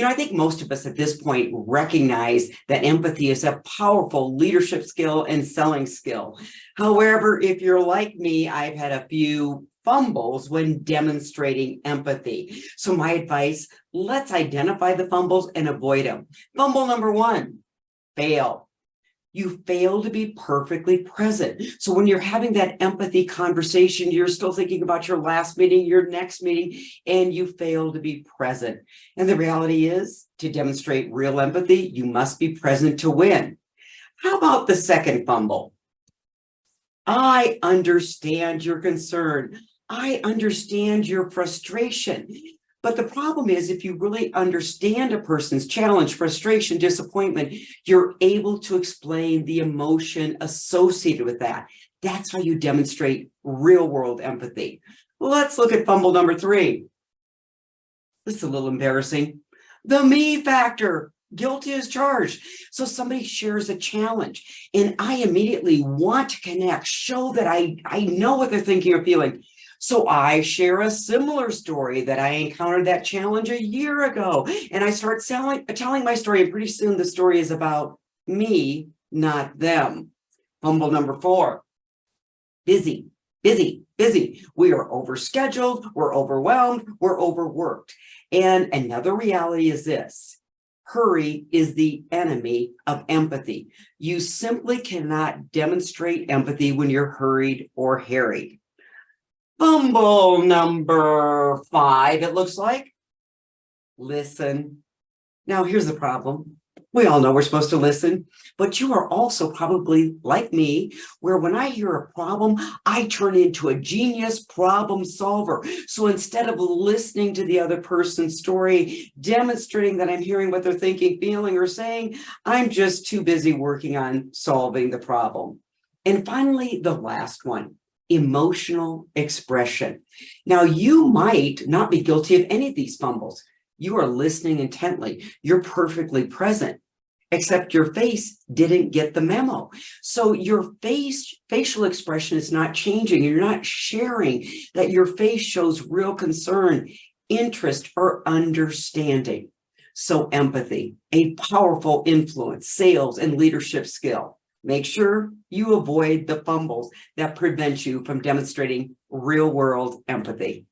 I think most of us at this point recognize that empathy is a powerful leadership skill and selling skill. However, if you're like me, I've had a few fumbles when demonstrating empathy. So my advice, let's identify the fumbles and avoid them. Fumble number one, fail. You fail to be perfectly present. So when you're having that empathy conversation, you're still thinking about your last meeting, your next meeting, and you fail to be present. And the reality is, to demonstrate real empathy, you must be present to win. How about the second fumble? I understand your concern. I understand your frustration. But the problem is, if you really understand a person's challenge, frustration, disappointment, you're able to explain the emotion associated with that. That's how you demonstrate real world empathy. Let's look at fumble number three. This is a little embarrassing. The me factor. Guilty as charged. So somebody shares a challenge and I immediately want to connect, show that I know what they're thinking or feeling. So I share a similar story that I encountered that challenge a year ago. And I start telling my story. And pretty soon the story is about me, not them. Fumble number four, busy. We are overscheduled, we're overwhelmed, we're overworked. And another reality is this: hurry is the enemy of empathy. You simply cannot demonstrate empathy when you're hurried or harried. Fumble number five, it looks like. Listen. Now, here's the problem. We all know we're supposed to listen, but you are also probably like me, where when I hear a problem, I turn into a genius problem solver. So instead of listening to the other person's story, demonstrating that I'm hearing what they're thinking, feeling, or saying, I'm just too busy working on solving the problem. And finally, the last one, emotional expression. Now, you might not be guilty of any of these fumbles. You are listening intently. You're perfectly present, except your face didn't get the memo. So your facial expression is not changing. You're not sharing that your face shows real concern, interest, or understanding. So empathy, a powerful influence, sales, and leadership skill. Make sure you avoid the fumbles that prevent you from demonstrating real-world empathy.